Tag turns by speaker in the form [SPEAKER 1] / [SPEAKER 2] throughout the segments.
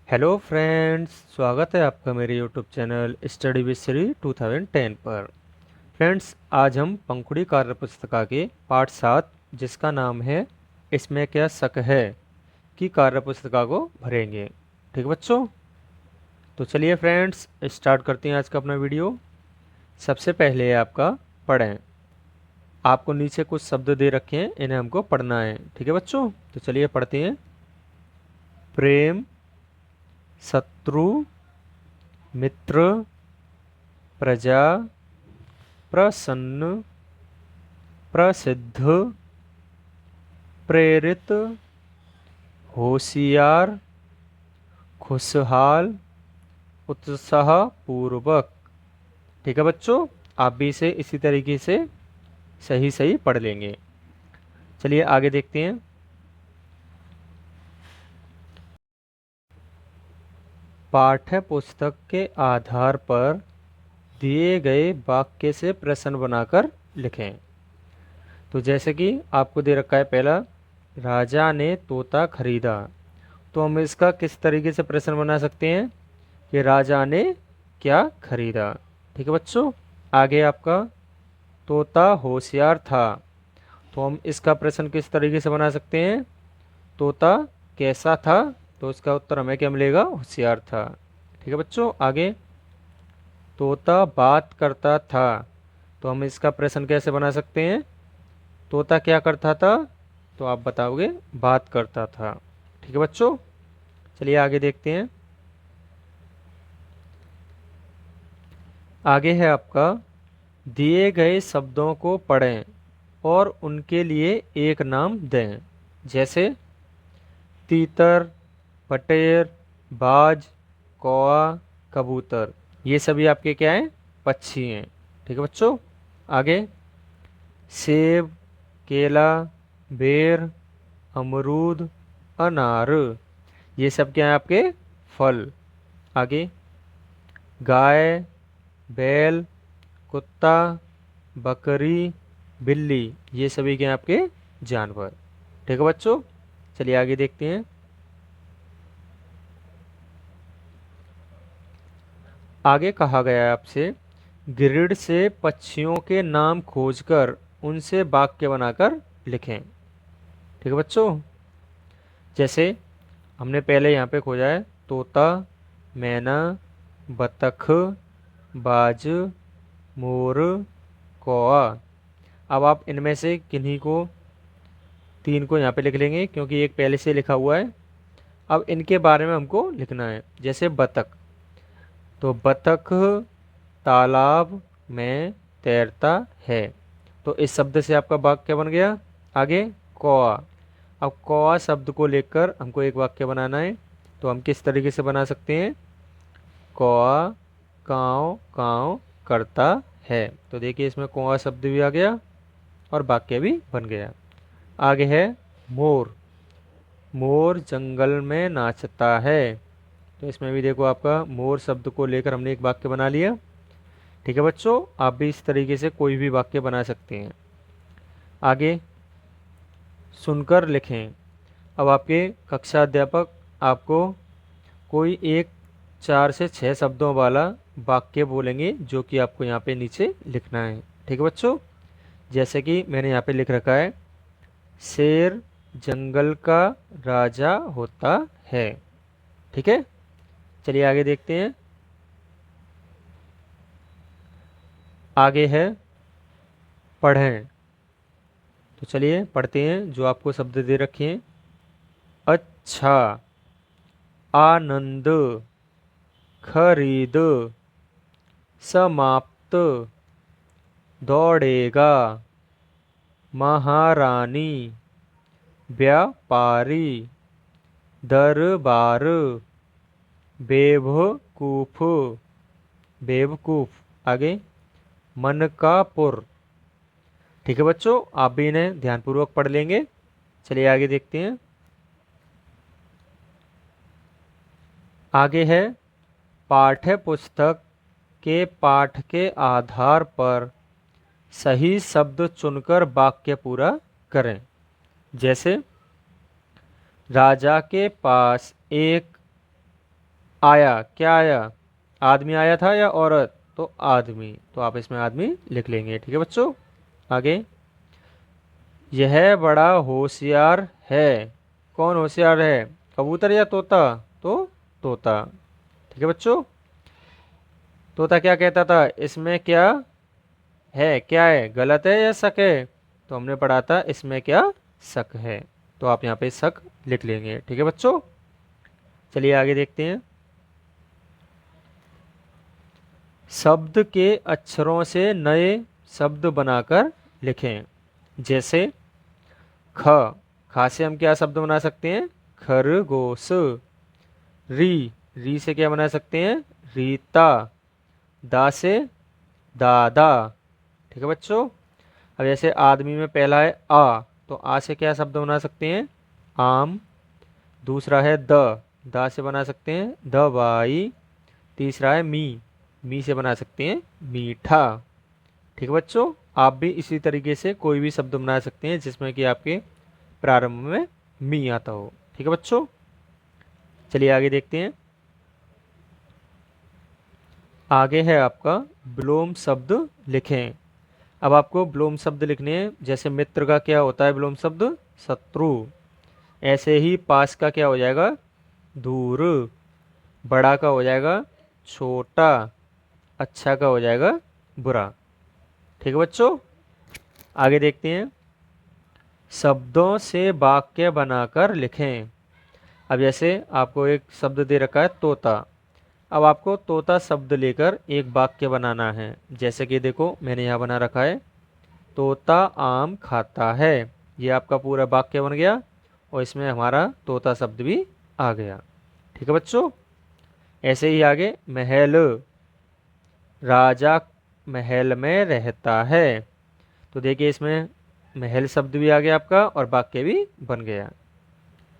[SPEAKER 1] Hello friends, स्वागत है आपका मेरे YouTube channel study with Shri 2010 पर। फ्रेंड्स, आज हम पंखुड़ी कार्य पुस्तिका के पाठ 7 जिसका नाम है इसमें क्या शक है की कार्य पुस्तिका को भरेंगे। ठीक बच्चों, तो चलिए फ्रेंड्स स्टार्ट करते हैं आज का अपना वीडियो। सबसे पहले आपका पढ़ें। आपको नीचे कुछ शब्द दे रखे हैं, इन्हें हमको पढ़ना है। ठीक है बच्चों, तो चलिए पढ़ते हैं। प्रेम, शत्रु, मित्र, प्रजा, प्रसन्न, प्रसिद्ध, प्रेरित, होशियार, खुशहाल, उत्साहपूर्वक। ठीक है बच्चों, आप भी इसे इसी तरीके से सही सही पढ़ लेंगे। चलिए आगे देखते हैं। पाठ्य पुस्तक के आधार पर दिए गए वाक्य से प्रश्न बनाकर लिखें। तो जैसे कि आपको दे रखा है पहला, राजा ने तोता खरीदा। तो हम इसका किस तरीके से प्रश्न बना सकते हैं कि राजा ने क्या खरीदा। ठीक है बच्चों, आगे आपका तोता होशियार था। तो हम इसका प्रश्न किस तरीके से बना सकते हैं, तोता कैसा था। तो इसका उत्तर हमें क्या मिलेगा, होशियार था। ठीक है बच्चों, आगे तोता बात करता था। तो हम इसका प्रश्न कैसे बना सकते हैं, तोता क्या करता था। तो आप बताओगे बात करता था। ठीक है बच्चों, चलिए आगे देखते हैं। आगे है आपका, दिए गए शब्दों को पढ़ें और उनके लिए एक नाम दें। जैसे तीतर, पटेर, बाज, कौआ, कबूतर। ये सभी आपके क्या हैं, पक्षी हैं। ठीक है बच्चों, आगे सेब, केला, बेर, अमरूद, अनार। ये सब क्या हैं आपके फल। आगे गाय, बैल, कुत्ता, बकरी, बिल्ली। ये सभी क्या हैं आपके जानवर। ठीक है बच्चों, चलिए आगे देखते हैं। आगे कहा गया है आपसे, ग्रिड से पक्षियों के नाम खोजकर उनसे वाक्य बनाकर लिखें। ठीक है बच्चों, जैसे हमने पहले यहाँ पे खोजा है तोता, मैना, बतख, बाज, मोर, कौआ। अब आप इनमें से किन्हीं को, तीन को यहाँ पे लिख लेंगे क्योंकि एक पहले से लिखा हुआ है। अब इनके बारे में हमको लिखना है। जैसे बतख, तो बतख तालाब में तैरता है। तो इस शब्द से आपका वाक्य बन गया। आगे कौआ, अब कौआ शब्द को लेकर हमको एक वाक्य बनाना है। तो हम किस तरीके से बना सकते हैं, कौआ काँव काँव करता है। तो देखिए इसमें कौआ शब्द भी आ गया और वाक्य भी बन गया। आगे है मोर, मोर जंगल में नाचता है। तो इसमें भी देखो आपका मोर शब्द को लेकर हमने एक वाक्य बना लिया। ठीक है बच्चों, आप भी इस तरीके से कोई भी वाक्य बना सकते हैं। आगे सुनकर लिखें। अब आपके कक्षा अध्यापक आपको कोई एक 4 से 6 शब्दों वाला वाक्य बोलेंगे जो कि आपको यहाँ पे नीचे लिखना है। ठीक है बच्चों, जैसे कि मैंने यहाँ पे लिख रखा है, शेर जंगल का राजा होता है। ठीक है, चलिए आगे देखते हैं। आगे है पढ़ें। तो चलिए पढ़ते हैं जो आपको शब्द दे रखे हैं। अच्छा, आनंद, खरीद, समाप्त, दौड़ेगा, महारानी, व्यापारी, दरबार, बेवकूफ, बेवकूफ। आगे मनकापुर। ठीक है बच्चों, आप भी इन्हें ध्यानपूर्वक पढ़ लेंगे। चलिए आगे देखते हैं। आगे है पाठ्य पुस्तक के पाठ के आधार पर सही शब्द चुनकर वाक्य पूरा करें। जैसे राजा के पास एक आया, क्या आया? आदमी आया था या औरत? तो आदमी, तो आप इसमें आदमी लिख लेंगे। ठीक है बच्चों। आगे, यह बड़ा होशियार है। कौन होशियार है? कबूतर या तोता? तो तोता। ठीक है बच्चों। तोता क्या कहता था? इसमें क्या है? क्या है? गलत है या शक है? तो हमने पढ़ा था इसमें क्या शक है, तो आप यहाँ पे शक लिख लेंगे। ठीक है बच्चों। चलिए आगे देखते हैं। शब्द के अक्षरों से नए शब्द बनाकर लिखें। जैसे ख, खा से हम क्या शब्द बना सकते हैं? खरगोश। री, री से क्या बना सकते हैं? रीता। दा से दादा। ठीक है बच्चों। अब जैसे आदमी में पहला है आ, तो आ से क्या शब्द बना सकते हैं? आम। दूसरा है द, दा से बना सकते हैं दवाई। तीसरा है मी से बना सकते हैं मीठा। ठीक है बच्चों। आप भी इसी तरीके से कोई भी शब्द बना सकते हैं जिसमें कि आपके प्रारंभ में मी आता हो। ठीक है बच्चों। चलिए आगे देखते हैं। आगे है आपका विलोम शब्द लिखें। अब आपको विलोम शब्द लिखने हैं। जैसे मित्र का क्या होता है विलोम शब्द? शत्रु। ऐसे ही पास का क्या हो जाएगा? दूर। बड़ा का हो जाएगा छोटा। अच्छा का हो जाएगा बुरा। ठीक है बच्चों। आगे देखते हैं। शब्दों से वाक्य बनाकर लिखें। अब जैसे आपको एक शब्द दे रखा है तोता। अब आपको तोता शब्द लेकर एक वाक्य बनाना है। जैसे कि देखो मैंने यहाँ बना रखा है, तोता आम खाता है। ये आपका पूरा वाक्य बन गया और इसमें हमारा तोता शब्द भी आ गया। ठीक है बच्चों। ऐसे ही आगे, महल, राजा महल में रहता है। तो देखिए इसमें महल शब्द भी आ गया आपका और वाक्य भी बन गया।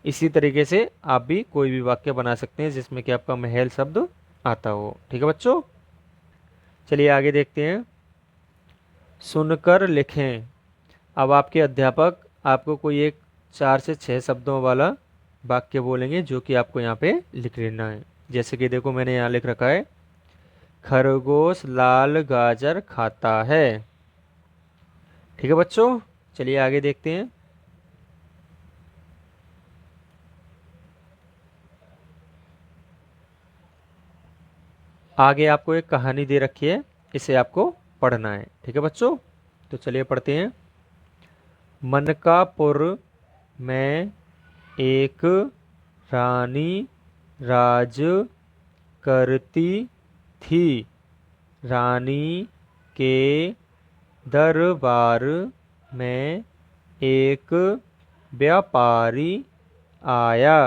[SPEAKER 1] इसी तरीके से आप भी कोई भी वाक्य बना सकते हैं जिसमें कि आपका महल शब्द आता हो। ठीक है बच्चों। चलिए आगे देखते हैं। सुनकर लिखें। अब आपके अध्यापक आपको कोई एक 4 से 6 शब्दों वाला वाक्य बोलेंगे जो कि आपको यहाँ पे लिख लेना है। जैसे कि देखो मैंने यहाँ लिख रखा है, खरगोश लाल गाजर खाता है। ठीक है बच्चों। चलिए आगे देखते हैं। आगे आपको एक कहानी दे रखी है, इसे आपको पढ़ना है। ठीक है बच्चों। तो चलिए पढ़ते हैं। मनकापुर में एक रानी राज करती थी। रानी के दरबार में एक व्यापारी आया।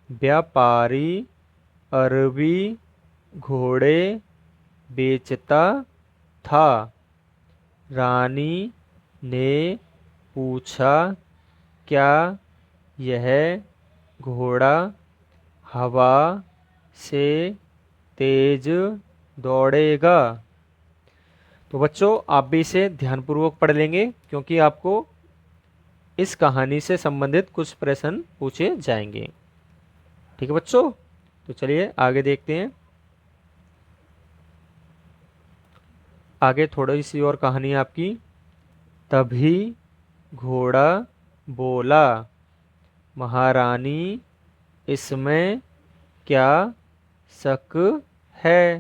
[SPEAKER 1] व्यापारी अरबी घोड़े बेचता था। रानी ने पूछा, क्या यह घोड़ा हवा से तेज दौड़ेगा? तो बच्चों आप भी इसे ध्यानपूर्वक पढ़ लेंगे क्योंकि आपको इस कहानी से संबंधित कुछ प्रश्न पूछे जाएंगे। ठीक है बच्चों। तो चलिए आगे देखते हैं। आगे थोड़ी सी और कहानी है आपकी। तभी घोड़ा बोला, महारानी इसमें क्या शक है?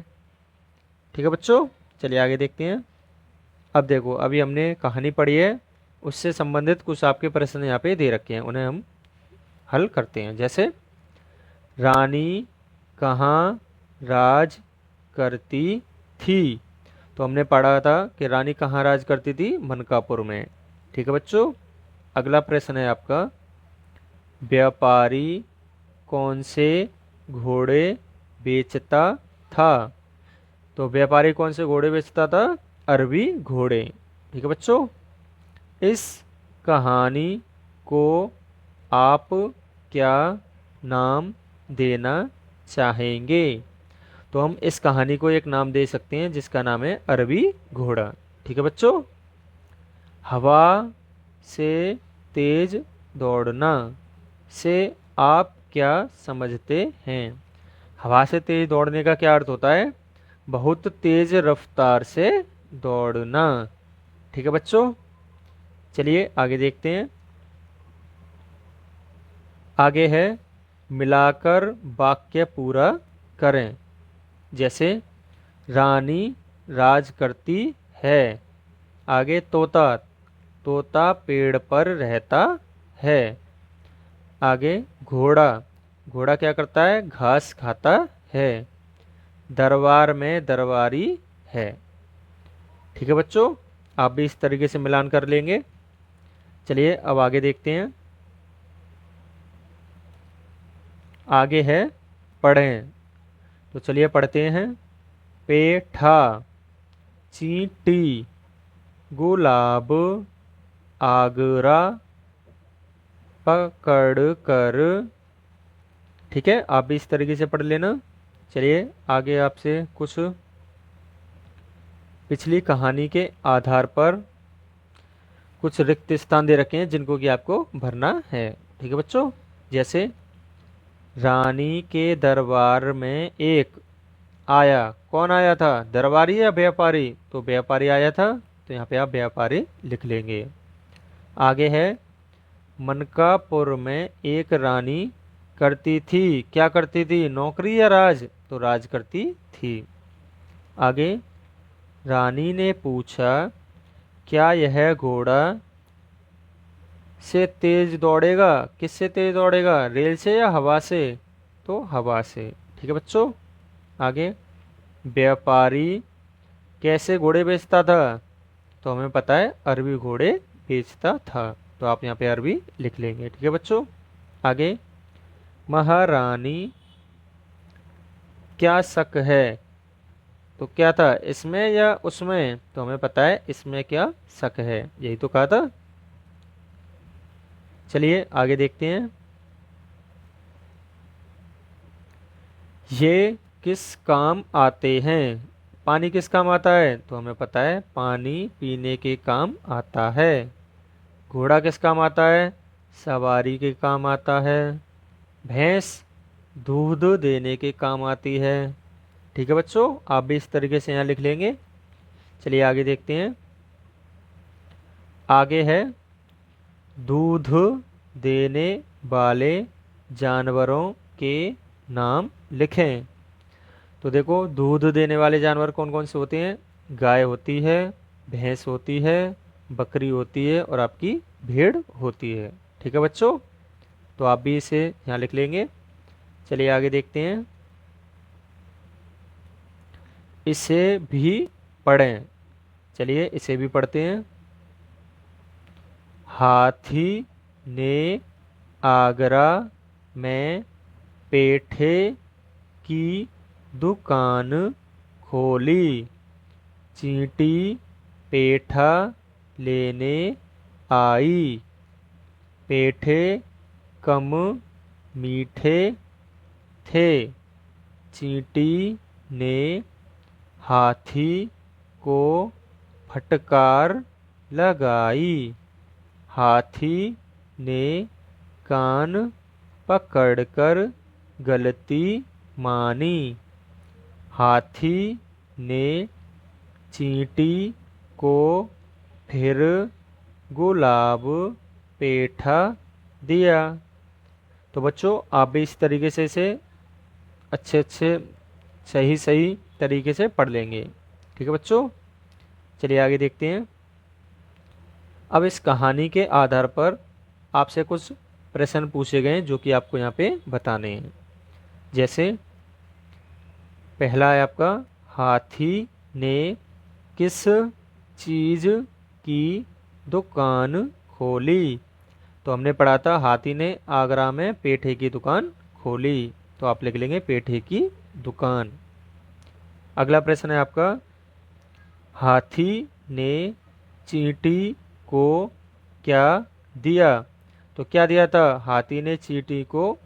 [SPEAKER 1] ठीक है बच्चों। चलिए आगे देखते हैं। अब देखो अभी हमने कहानी पढ़ी है, उससे संबंधित कुछ आपके प्रश्न यहाँ पे दे रखे हैं, उन्हें हम हल करते हैं। जैसे रानी कहाँ राज करती थी? तो हमने पढ़ा था कि रानी कहाँ राज करती थी? मनकापुर में। ठीक है बच्चों। अगला प्रश्न है आपका, व्यापारी कौन से घोड़े बेचता था? तो व्यापारी कौन से घोड़े बेचता था? अरबी घोड़े। ठीक है बच्चों। इस कहानी को आप क्या नाम देना चाहेंगे? तो हम इस कहानी को एक नाम दे सकते हैं जिसका नाम है अरबी घोड़ा। ठीक है बच्चों। हवा से तेज दौड़ना से आप क्या समझते हैं? हवा से तेज दौड़ने का क्या अर्थ होता है? बहुत तेज रफ्तार से दौड़ना। ठीक है बच्चों, चलिए आगे देखते हैं। आगे है मिलाकर वाक्य पूरा करें। जैसे रानी राज करती है। आगे तोता, तोता पेड़ पर रहता है। आगे घोड़ा, घोड़ा क्या करता है? घास खाता है। दरबार में दरबारी है। ठीक है बच्चों, आप भी इस तरीके से मिलान कर लेंगे। चलिए अब आगे देखते हैं। आगे है पढ़ें, तो चलिए पढ़ते हैं। पेठा, चींटी, गुलाब, आगरा, पकड़ कर। ठीक है, आप भी इस तरीके से पढ़ लेना। चलिए आगे आपसे कुछ पिछली कहानी के आधार पर कुछ रिक्त स्थान दे रखे हैं जिनको कि आपको भरना है। ठीक है बच्चों, जैसे रानी के दरबार में एक आया। कौन आया था? दरबारी या व्यापारी? तो व्यापारी आया था, तो यहाँ पे आप व्यापारी लिख लेंगे। आगे है मनकापुर में एक रानी करती थी। क्या करती थी? नौकरी या राज? तो राज करती थी। आगे रानी ने पूछा, क्या यह घोड़ा से तेज दौड़ेगा? किससे तेज दौड़ेगा? रेल से या हवा से? तो हवा से। ठीक है बच्चों, आगे व्यापारी कैसे घोड़े बेचता था? तो हमें पता है अरबी घोड़े बेचता था, तो आप यहाँ पे अरबी लिख लेंगे। ठीक है बच्चों, आगे महारानी क्या शक है? तो क्या था, इसमें या उसमें? तो हमें पता है इसमें क्या शक है, यही तो कहा था। चलिए आगे देखते हैं। ये किस काम आते हैं? पानी किस काम आता है? तो हमें पता है पानी पीने के काम आता है। घोड़ा किस काम आता है? सवारी के काम आता है। भैंस दूध देने के काम आती है। ठीक है बच्चों, आप भी इस तरीके से यहाँ लिख लेंगे। चलिए आगे देखते हैं। आगे है दूध देने वाले जानवरों के नाम लिखें। तो देखो दूध देने वाले जानवर कौन कौन से होते हैं? गाय होती है, भैंस होती है, बकरी होती है और आपकी भेड़ होती है। ठीक है बच्चों, तो आप भी इसे यहाँ लिख लेंगे। चलिए आगे देखते हैं। इसे भी पढ़ें। चलिए इसे भी पढ़ते हैं। हाथी ने आगरा में पेठे की दुकान खोली। चींटी पेठा लेने आई। पेठे कम मीठे थे। चींटी ने हाथी को फटकार लगाई। हाथी ने कान पकड़कर गलती मानी। हाथी ने चींटी को फिर गुलाब पेठा दिया। तो बच्चों आप भी इस तरीके से इसे अच्छे अच्छे सही सही तरीके से पढ़ लेंगे। ठीक है बच्चों, चलिए आगे देखते हैं। अब इस कहानी के आधार पर आपसे कुछ प्रश्न पूछे गए हैं जो कि आपको यहाँ पे बताने हैं। जैसे पहला है आपका, हाथी ने किस चीज़ की दुकान खोली? तो हमने पढ़ा था हाथी ने आगरा में पेठे की दुकान खोली, तो आप लिख लेंगे पेठे की दुकान। अगला प्रश्न है आपका, हाथी ने चींटी को क्या दिया? तो क्या दिया था? हाथी ने चींटी को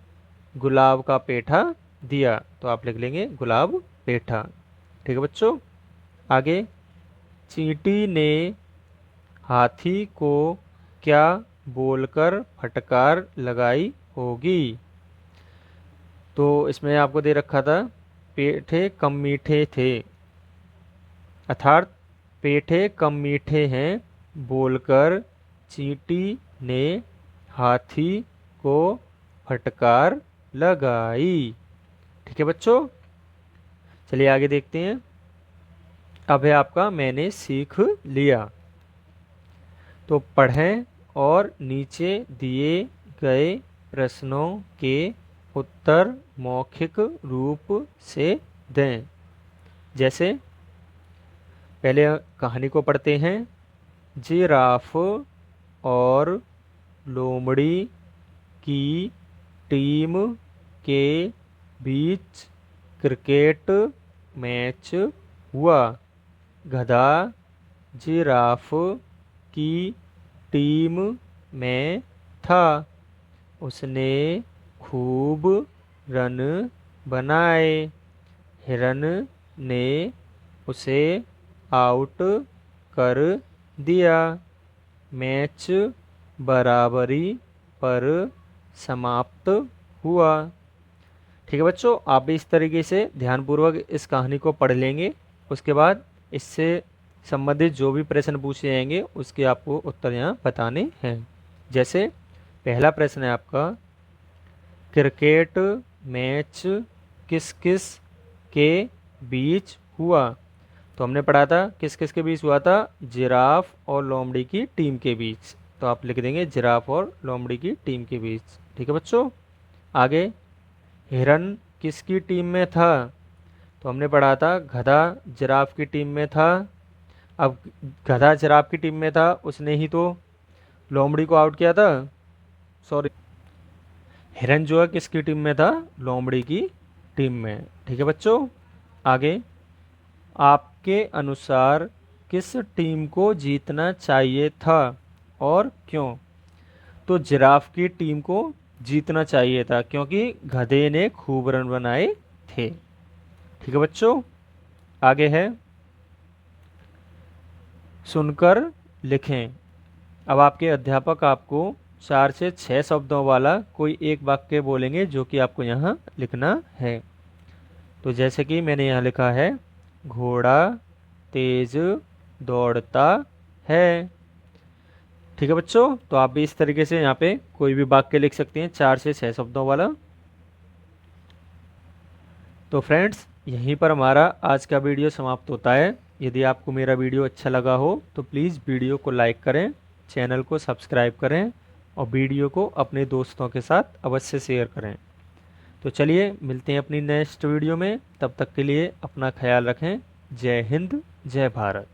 [SPEAKER 1] गुलाब का पेठा दिया, तो आप लिख लेंगे गुलाब पेठा। ठीक है बच्चों, आगे चींटी ने हाथी को क्या बोलकर फटकार लगाई होगी? तो इसमें आपको दे रखा था पेठे कम मीठे थे, अर्थात पेठे कम मीठे हैं बोलकर चींटी ने हाथी को फटकार लगाई। ठीक है बच्चों, चलिए आगे देखते हैं। अब है आपका मैंने सीख लिया। तो पढ़ें और नीचे दिए गए प्रश्नों के उत्तर मौखिक रूप से दें। जैसे पहले कहानी को पढ़ते हैं। जिराफ और लोमड़ी की टीम के बीच क्रिकेट मैच हुआ। गधा जिराफ की टीम में था। उसने खूब रन बनाए। हिरन ने उसे आउट कर दिया। मैच बराबरी पर समाप्त हुआ। ठीक है बच्चों, आप भी इस तरीके से ध्यानपूर्वक इस कहानी को पढ़ लेंगे। उसके बाद इससे संबंधित जो भी प्रश्न पूछे जाएंगे उसके आपको उत्तर यहाँ बताने हैं। जैसे पहला प्रश्न है आपका, क्रिकेट मैच किस किस के बीच हुआ। तो हमने पढ़ा था किस किस के बीच हुआ था, जिराफ और लोमड़ी की टीम के बीच। तो आप लिख देंगे जिराफ और लोमड़ी की टीम के बीच। ठीक है बच्चों, आगे हिरन किसकी टीम में था। तो हमने पढ़ा था गधा जिराफ की टीम में था। अब गधा जिराफ की टीम में था, उसने ही तो लोमड़ी को आउट किया था। सॉरी, हिरन जो है किसकी टीम में था, लोमड़ी की टीम में। ठीक है बच्चों, आगे आपके अनुसार किस टीम को जीतना चाहिए था और क्यों। तो जिराफ की टीम को जीतना चाहिए था क्योंकि गधे ने खूब रन बनाए थे। ठीक है बच्चों, आगे है सुनकर लिखें। अब आपके अध्यापक आपको 4 से 6 शब्दों वाला कोई एक वाक्य बोलेंगे जो कि आपको यहाँ लिखना है। तो जैसे कि मैंने यहाँ लिखा है, घोड़ा तेज दौड़ता है। ठीक है बच्चों, तो आप भी इस तरीके से यहाँ पे कोई भी वाक्य लिख सकते हैं 4 से 6 शब्दों वाला। तो फ्रेंड्स, यहीं पर हमारा आज का वीडियो समाप्त होता है। यदि आपको मेरा वीडियो अच्छा लगा हो तो प्लीज़ वीडियो को लाइक करें, चैनल को सब्सक्राइब करें और वीडियो को अपने दोस्तों के साथ अवश्य शेयर करें। तो चलिए मिलते हैं अपनी नेक्स्ट वीडियो में, तब तक के लिए अपना ख्याल रखें। जय हिंद, जय भारत।